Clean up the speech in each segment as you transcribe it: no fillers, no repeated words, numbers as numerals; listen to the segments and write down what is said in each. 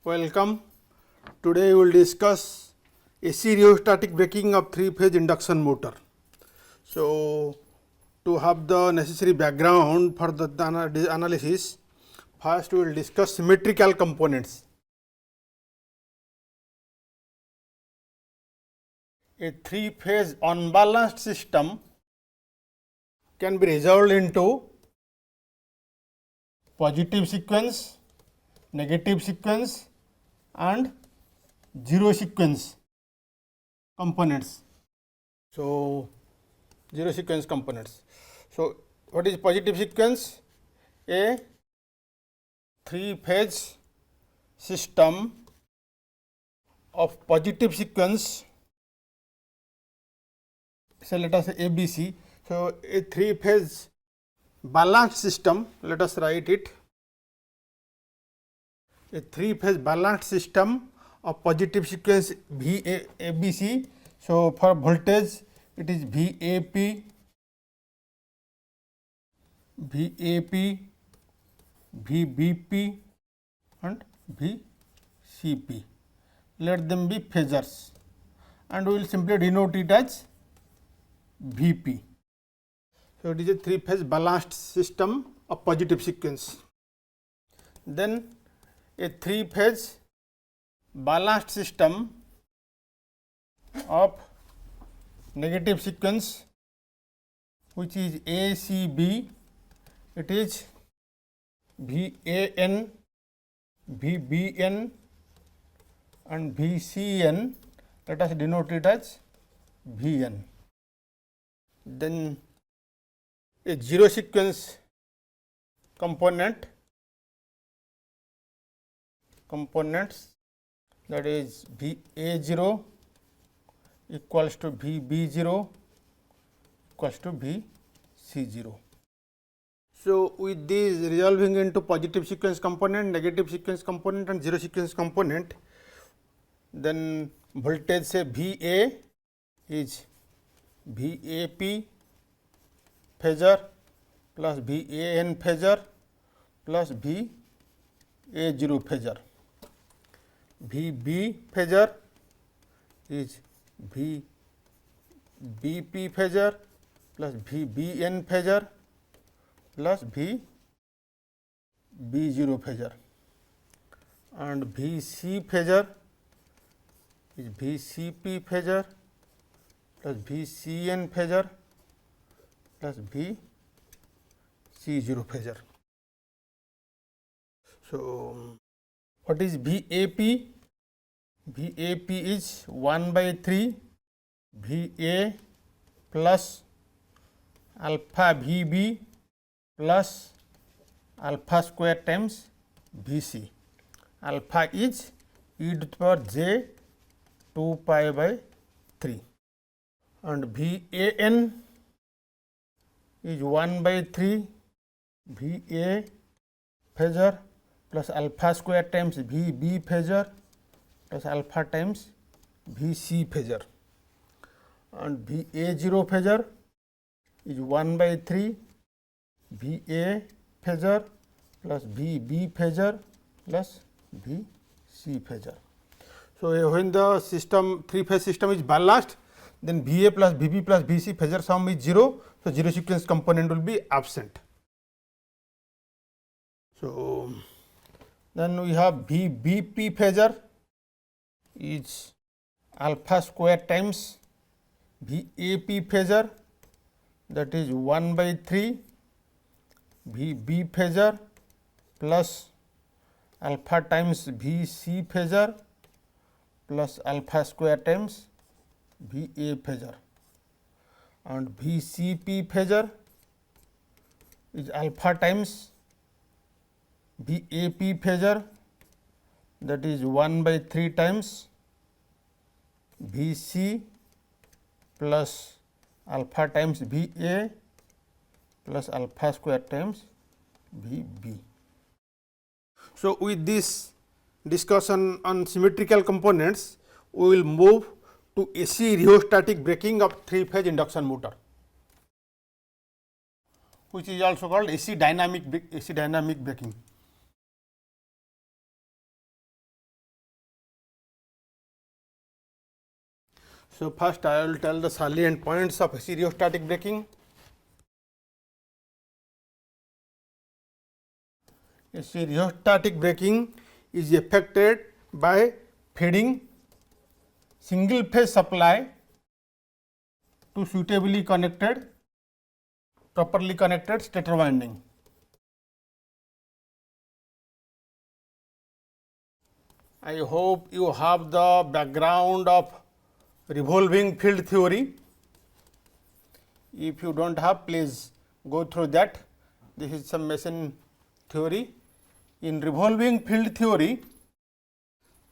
Welcome. Today we will discuss AC rheostatic braking of 3-phase induction motor. So, to have the necessary background for the analysis, first we will discuss symmetrical components. A 3-phase unbalanced system can be resolved into positive sequence, negative sequence and zero sequence components. So, zero sequence components. So, what is positive sequence? A 3-phase system of positive sequence. So, let us say ABC. So, a 3-phase balanced system, let us write it. A 3-phase balanced system of positive sequence ABC. So, for voltage it is VAP, VBP and VCP. Let them be phasors and we will simply denote it as VP. So, it is a 3-phase balanced system of positive sequence. Then a 3-phase balanced system of negative sequence, which is ACB, it is VAN, VBN and VCN. Let us denote it as VN. Then a zero sequence components, that is VA0 equals to VB0 equals to VC0. So, with these resolving into positive sequence component, negative sequence component and zero sequence component, then voltage say VA is VAP phasor plus VAN phasor plus VA0 phasor. VB phasor is VBP phasor plus VBN phasor plus VB0 phasor, and VC phasor is VCP phasor plus VCN phasor plus VC0 phasor. So, what is VAP? VAP is 1 by 3 VA plus alpha VB plus alpha square times VC. Alpha is e to the power j 2 pi by 3 and VAN is 1 by 3 VA phasor plus alpha square times VB phasor plus alpha times VC phasor, and VA0 phasor is 1 by 3 VA phasor plus VB phasor plus VC phasor. So, when the system 3-phase system is balanced, then VA plus VB plus VC phasor sum is 0. So, zero sequence component will be absent. So, then we have VBP phasor is alpha square times VAP phasor, that is 1 by 3 VB phasor plus alpha times VC phasor plus alpha square times VA phasor, and VCP phasor is alpha times VAP phasor, that is 1 by 3 times VC plus alpha times VA plus alpha square times VB. So, with this discussion on symmetrical components, we will move to AC rheostatic braking of 3-phase induction motor, which is also called AC dynamic braking. So, first I will tell the salient points of stereostatic braking. Stereostatic braking is effected by feeding single phase supply to suitably connected, properly connected stator winding. I hope you have the background of revolving field theory. If you do not have, please go through that. This is some machine theory. In revolving field theory,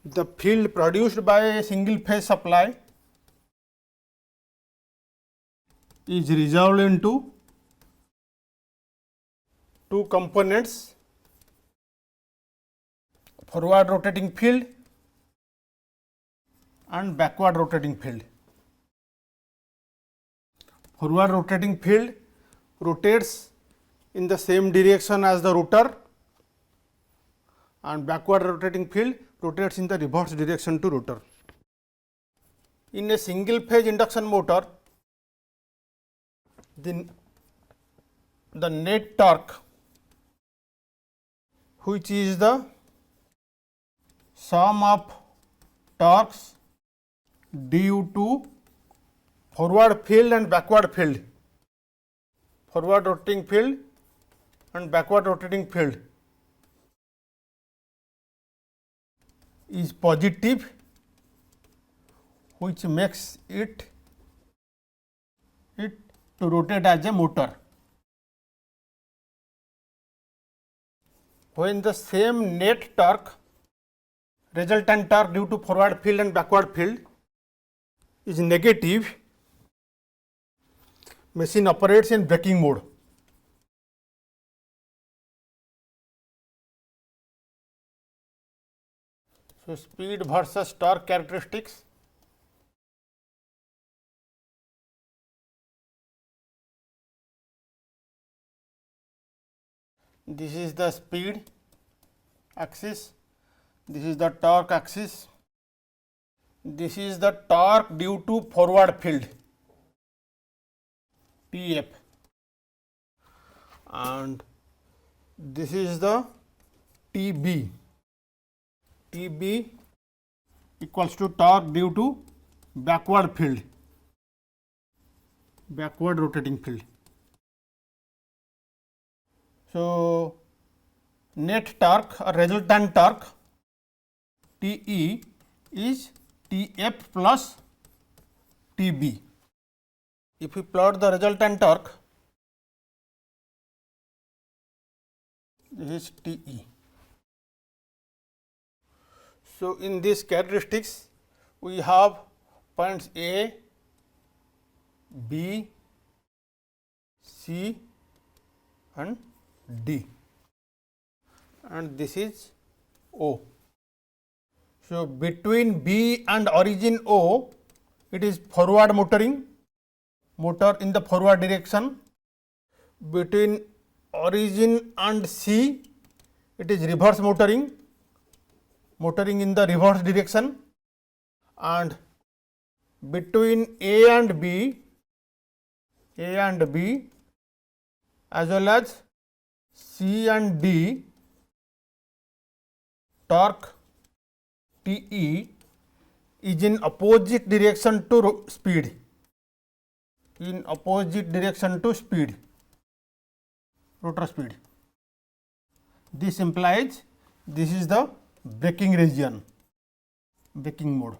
the field produced by a single phase supply is resolved into two components: forward rotating field and backward rotating field. Forward rotating field rotates in the same direction as the rotor, and backward rotating field rotates in the reverse direction to rotor. In a single phase induction motor, the net torque, which is the sum of torques due to forward field and backward field, forward rotating field and backward rotating field, is positive, which makes it to rotate as a motor. When the same net torque, resultant torque due to forward field and backward field is negative, machine operates in braking mode. So, speed versus torque characteristics. This is the speed axis, this is the torque axis, this is the torque due to forward field TF, and this is the TB. TB equals to torque due to backward field, backward rotating field. So, net torque or resultant torque TE is TF plus TB. If we plot the resultant torque, this is TE. So, in these characteristics we have points A, B, C and D, and this is O. So, between B and origin O, it is forward motoring, motor in the forward direction. Between origin and C, it is reverse motoring, motoring in the reverse direction, and between A and B as well as C and D, torque TE is in opposite direction to speed, in opposite direction to speed, rotor speed. This implies this is the braking region, braking mode.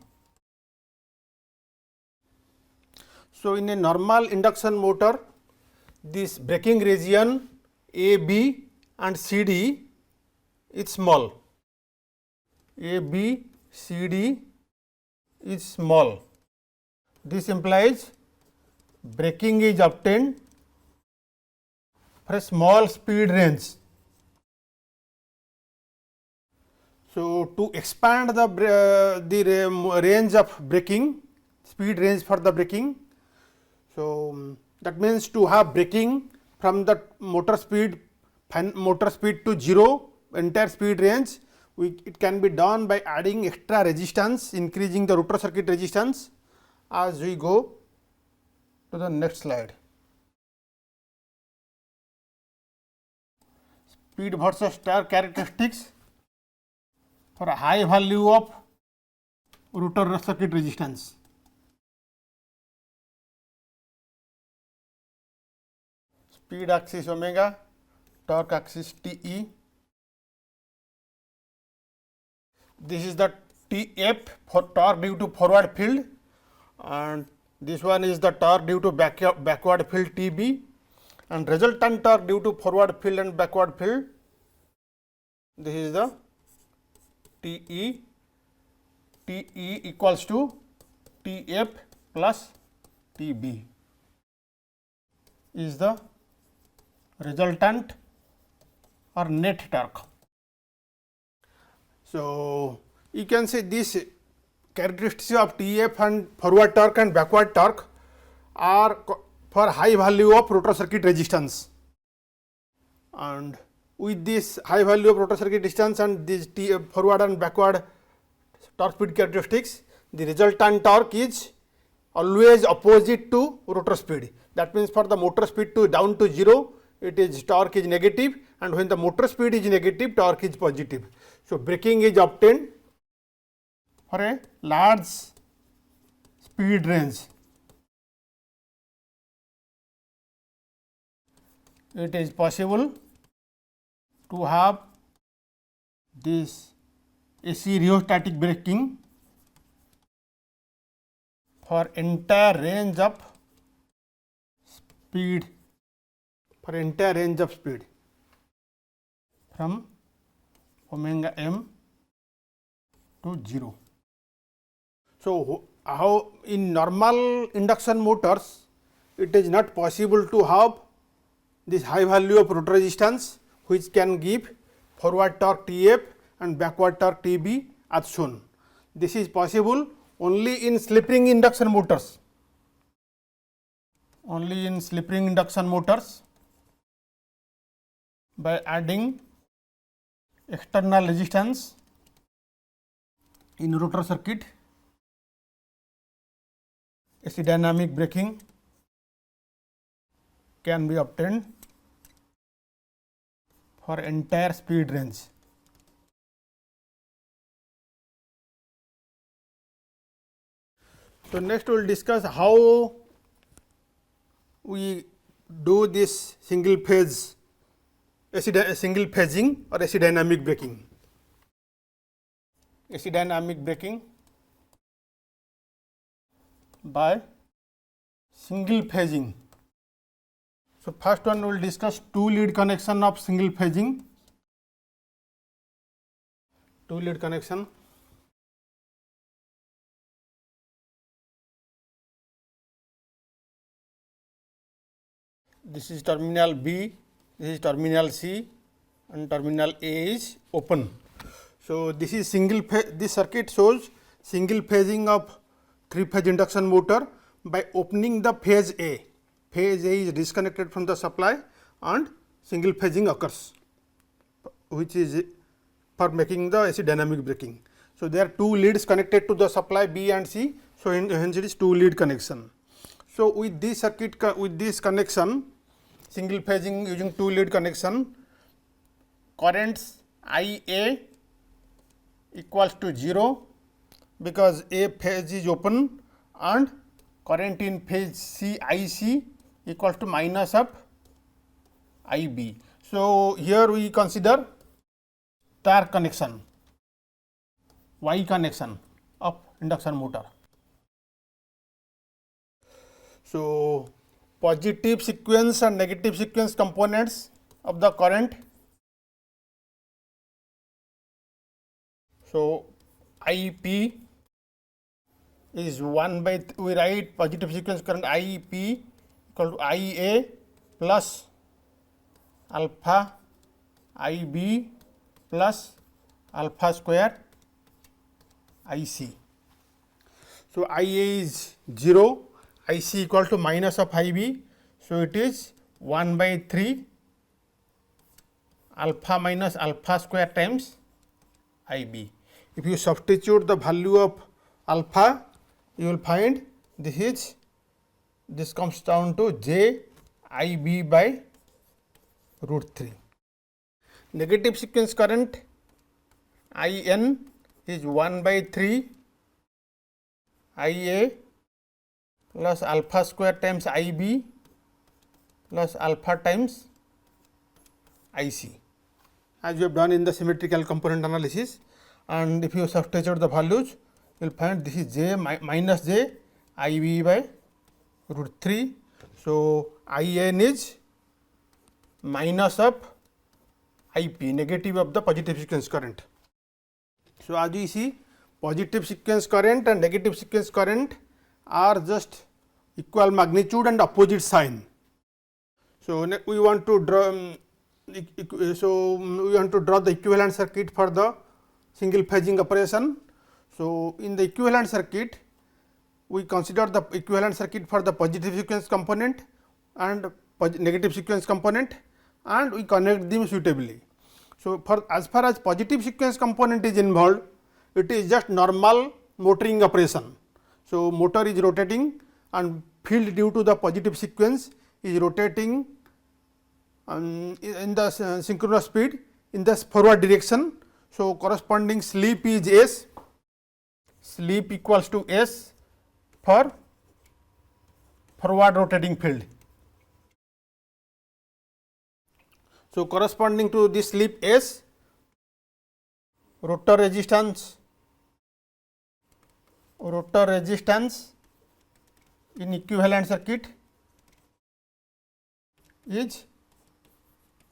So, in a normal induction motor, this braking region A, B and C, D is small. A, B, C, D is small. This implies braking is obtained for a small speed range. So, to expand the range of braking, speed range for the braking, so that means to have braking from the motor speed to 0 entire speed range, it can be done by adding extra resistance, increasing the rotor circuit resistance, as we go to the next slide. Speed versus torque characteristics for a high value of rotor circuit resistance. Speed axis omega, torque axis Te. This is the Tf for torque due to forward field, and this one is the torque due to backward field Tb, and resultant torque due to forward field and backward field. This is the Te. Te equals to Tf plus Tb is the resultant or net torque. So, you can say this characteristics of Tf and forward torque and backward torque are for high value of rotor circuit resistance, and with this high value of rotor circuit resistance and this forward and backward torque speed characteristics, the resultant torque is always opposite to rotor speed. That means, for the motor speed to down to 0, it is torque is negative, and when the motor speed is negative, torque is positive. So, braking is obtained for a large speed range. It is possible to have this AC rheostatic braking for entire range of speed, from omega m to 0. So, how in normal induction motors it is not possible to have this high value of rotor resistance, which can give forward torque Tf and backward torque Tb as shown. This is possible only in slip ring induction motors. Only in slip ring induction motors, by adding external resistance in rotor circuit, AC dynamic braking can be obtained for entire speed range. So, next we will discuss how we do this single phase single phasing or AC dynamic braking. AC dynamic braking by single phasing. So, first one we will discuss two lead connection of single phasing. Two lead connection. This is terminal B, this is terminal C, and terminal A is open. So, this is this circuit shows single phasing of 3-phase induction motor by opening the phase A. Phase A is disconnected from the supply and single phasing occurs, which is for making the AC dynamic braking. So, there are two leads connected to the supply B and C. So, hence it is two lead connection. So, with this circuit, with this connection, single phasing using two lead connection, currents I A equals to 0, because A phase is open, and current in phase C I C equals to minus of I B. So, here we consider star connection, Y connection of induction motor. So, positive sequence and negative sequence components of the current. So, I P is 1 by we write positive sequence current I P equal to I A plus alpha I B plus alpha square I C. So, I A is 0, I C equal to minus of I B. So, it is 1 by 3 alpha minus alpha square times I B. If you substitute the value of alpha, you will find this comes down to j IB by root 3. Negative sequence current IN is 1 by 3 IA plus alpha square times IB plus alpha times IC, as we have done in the symmetrical component analysis. And if you substitute the values, you will find this is j minus j IB by root 3. So, IN is minus of IP, negative of the positive sequence current. So, as we see, positive sequence current and negative sequence current are just equal magnitude and opposite sign. So, we want to draw the equivalent circuit for the single phasing operation. So, in the equivalent circuit, we consider the equivalent circuit for the positive sequence component and negative sequence component, and we connect them suitably. So, for as far as positive sequence component is involved, it is just normal motoring operation. So, motor is rotating and field due to the positive sequence is rotating in the synchronous speed in the forward direction. So, corresponding slip is S, slip equals to S for forward rotating field. So, corresponding to this slip S, rotor resistance in equivalent circuit is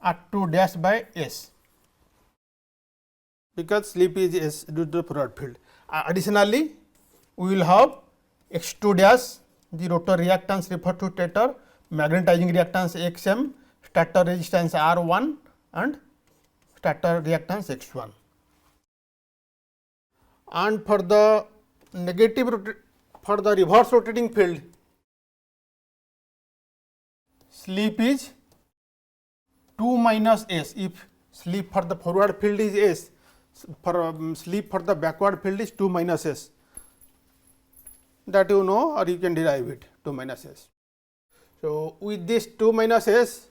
R2 dash by S, because slip is S due to the forward field. Additionally, we will have X2 dash, the rotor reactance referred to stator, magnetizing reactance XM, stator resistance R1 and stator reactance X1. And for the for the reverse rotating field, slip is 2 minus S. If slip for the forward field is S, for slip for the backward field is 2 minus S. That you know, or you can derive it, 2 minus S. So, with this 2 minus S,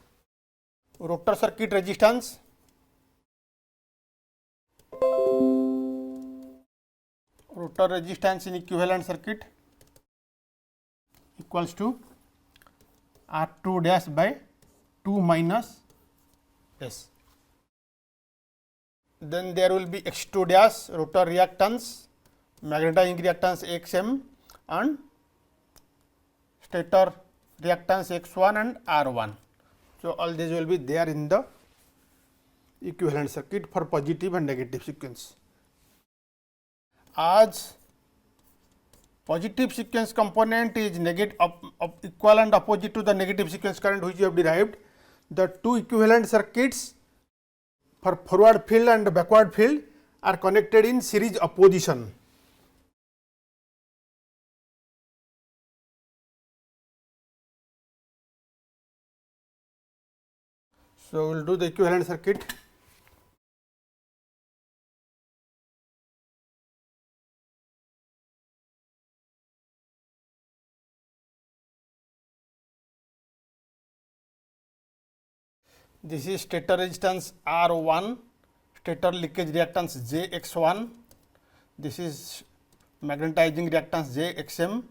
rotor circuit resistance in equivalent circuit equals to R2 dash by 2 minus S. Then there will be X2 dash, rotor reactance, magnetizing reactance XM and stator reactance X1 and R1. So, all these will be there in the equivalent circuit for positive and negative sequence. As positive sequence component is equal and opposite to the negative sequence current which you have derived, the two equivalent circuits for forward field and backward field are connected in series opposition. So, we will do the equivalent circuit. This is stator resistance R1, stator leakage reactance JX1, this is magnetizing reactance JXM,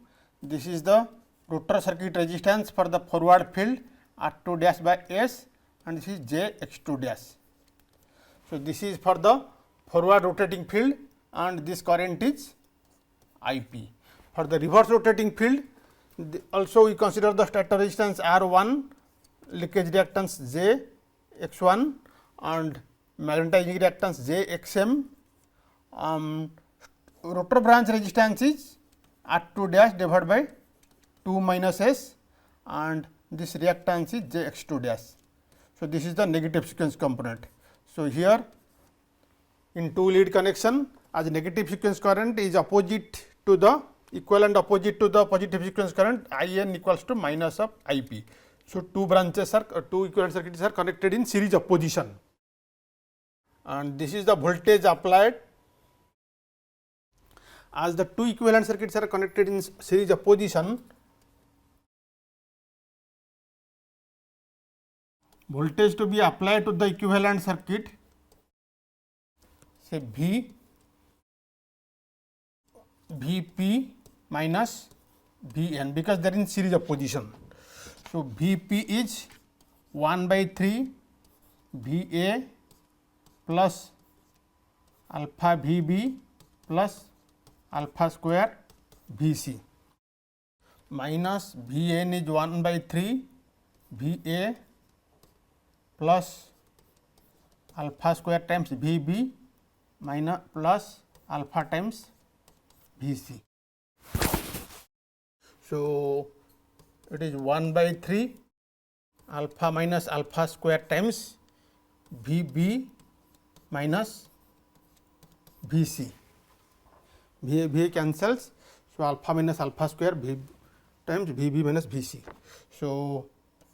this is the rotor circuit resistance for the forward field R2 dash by S, and this is JX2 dash. So, this is for the forward rotating field and this current is IP. For the reverse rotating field, also we consider the stator resistance R1, leakage reactance JX1 and magnetizing reactance JXM. Rotor branch resistance is R2 dash divided by 2 minus S and this reactance is JX2 dash. So, this is the negative sequence component. So, here in two lead connection, as negative sequence current is opposite to the equal and opposite to the positive sequence current, IN equals to minus of IP. So, two branches are two equivalent circuits are connected in series opposition, and this is the voltage applied, as the two equivalent circuits are connected in series opposition, voltage to be applied to the equivalent circuit, say Vp minus Vn, because they are in series opposition. So, Vp is 1 by 3 Va plus alpha Vb plus alpha square Vc minus Vn is 1 by 3 Va plus alpha square times Vb minus plus alpha times Vc. So, it is 1 by 3 alpha minus alpha square times Vb minus Vc. Va cancels. So, alpha minus alpha square V times Vb minus Vc. So,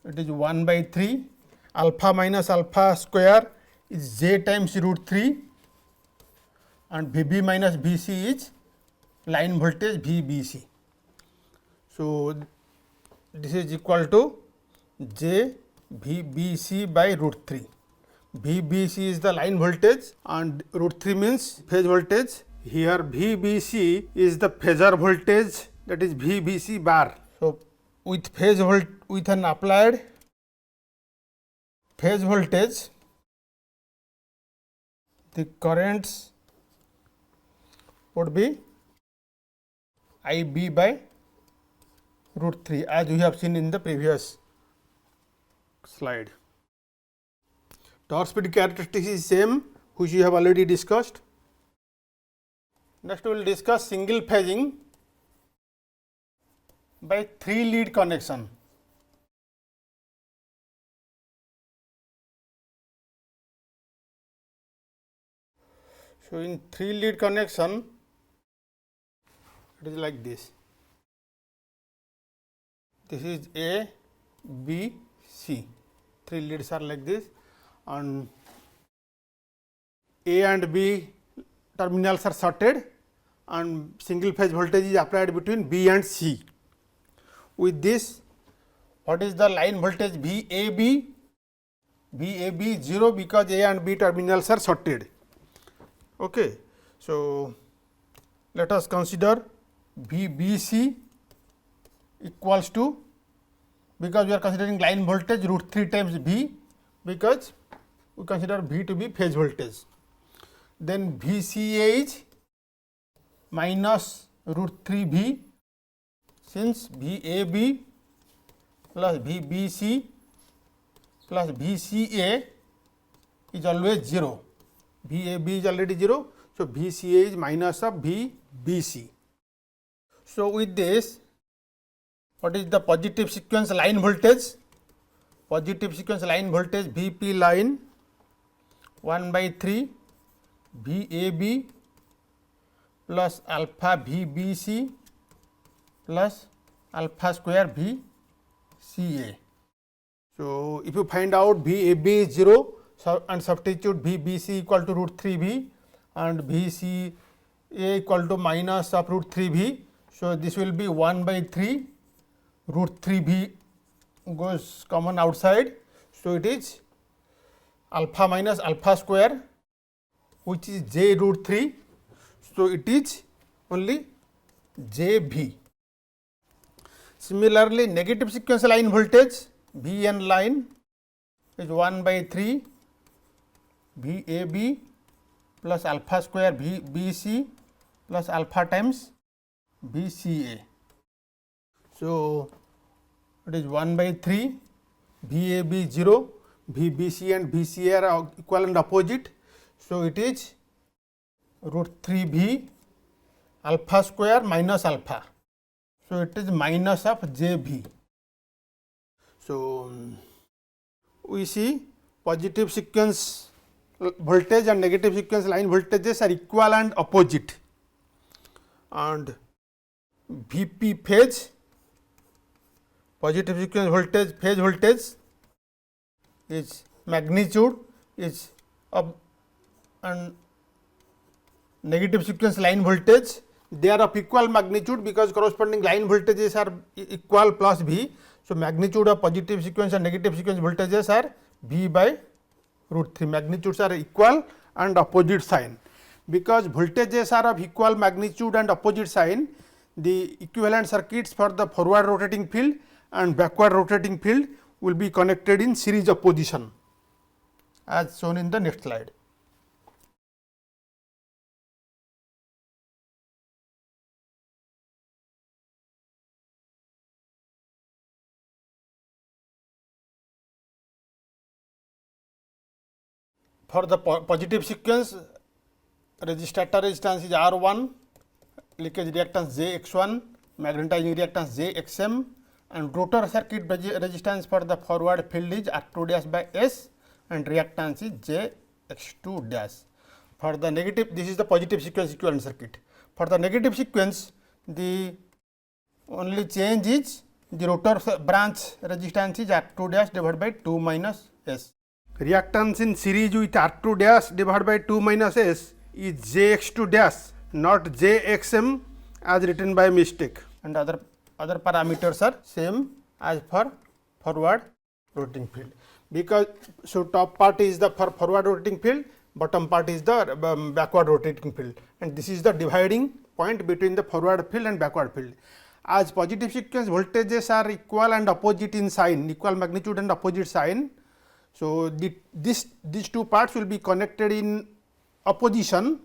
it is 1 by 3 alpha minus alpha square is j times root 3 and Vb minus Vc is line voltage Vbc. So, this is equal to j Vbc by root 3. Vbc is the line voltage and root 3 means phase voltage. Here Vbc is the phasor voltage, that is Vbc bar. So, with with an applied phase voltage, the currents would be Ib by root 3, as we have seen in the previous slide. Torque speed characteristic is same, which we have already discussed. Next we will discuss single phasing by 3 lead connection. So, in 3 lead connection, it is like this. This is A, B, C. 3 leads are like this, and A and B terminals are shorted and single phase voltage is applied between B and C. With this, what is the line voltage VAB? VAB is 0 because A and B terminals are shorted. Okay. So, let us consider VBC equals to, because we are considering line voltage root 3 times V, because we consider V to be phase voltage. Then VCA is minus root 3 V, since VAB plus VBC plus VCA is always 0. VAB is already 0. So, VCA is minus of VBC. So, with this, what is the positive sequence line voltage? Positive sequence line voltage Vp line 1 by 3 VAB plus alpha VBC plus alpha square VCA. So, if you find out VAB is 0 and substitute VBC equal to root 3 V and VCA equal to minus of root 3 V. So, this will be 1 by 3 root 3 V goes common outside. So, it is alpha minus alpha square, which is j root 3. So, it is only JV. Similarly, negative sequence line voltage VN line is 1 by 3 VAB plus alpha square VBC plus alpha times VCA. So, it is 1 by 3 VAB 0, VBC and VCA are equal and opposite. So, it is root 3 V alpha square minus alpha. So, it is minus of JV. So, we see positive sequence voltage and negative sequence line voltages are equal and opposite, and Vp phase, positive sequence voltage, phase voltage is magnitude is up, and negative sequence line voltage they are of equal magnitude because corresponding line voltages are equal plus V. So, magnitude of positive sequence and negative sequence voltages are V by root 3. Magnitudes are equal and opposite sign. Because voltages are of equal magnitude and opposite sign, the equivalent circuits for the forward rotating field and backward rotating field will be connected in series opposition as shown in the next slide. For the positive sequence, resistor resistance is R1, leakage reactance JX1, magnetizing reactance JXM, and rotor circuit resistance for the forward field is R2 dash by S and reactance is JX2 dash. For the negative, this is the positive sequence equivalent circuit. For the negative sequence, the only change is the rotor branch resistance is R2 dash divided by 2 minus S. Reactance in series with R2 dash divided by 2 minus S is JX2 dash, not JXM as written by mistake, and other parameters are same as for forward rotating field. Because so top part is the for forward rotating field, bottom part is the backward rotating field, and this is the dividing point between the forward field and backward field. As positive sequence voltages are equal and opposite in sign, equal magnitude and opposite sign. So, these two parts will be connected in opposition,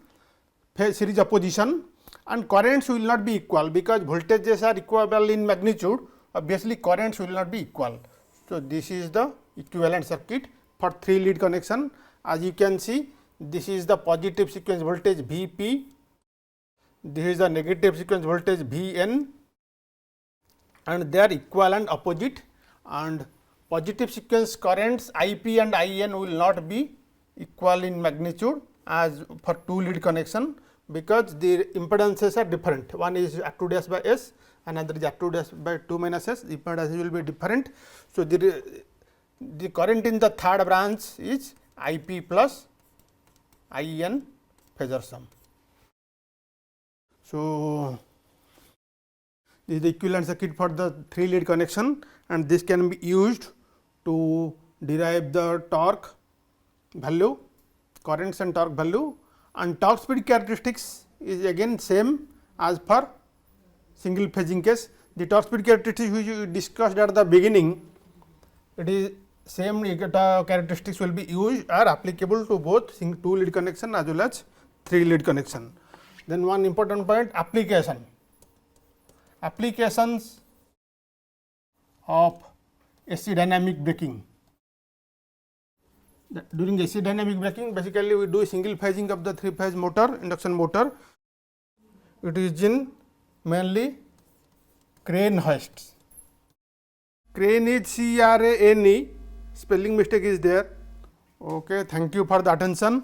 series opposition, and currents will not be equal because voltages are equal in magnitude, obviously currents will not be equal. So, this is the equivalent circuit for 3 lead connection. As you can see, this is the positive sequence voltage Vp, this is the negative sequence voltage Vn, and they are equal and opposite, and positive sequence currents Ip and In will not be equal in magnitude as for 2 lead connection, because the impedances are different. One is R2 dash by S, another is R2 dash by 2 minus S, the impedances will be different. So, the current in the third branch is Ip plus In phasor sum. So, this is the equivalent circuit for the 3 lead connection, and this can be used to derive the torque value, currents and torque value, and torque speed characteristics is again same as for single phasing case. The torque speed characteristics which we discussed at the beginning, it is same characteristics will be used or applicable to both 2 lead connection as well as 3 lead connection. Then one important point, applications of AC dynamic braking. During AC dynamic braking, basically we do single phasing of the 3 phase motor, induction motor. It is in mainly crane hoists. Crane is CRANE, spelling mistake is there. Okay, thank you for the attention.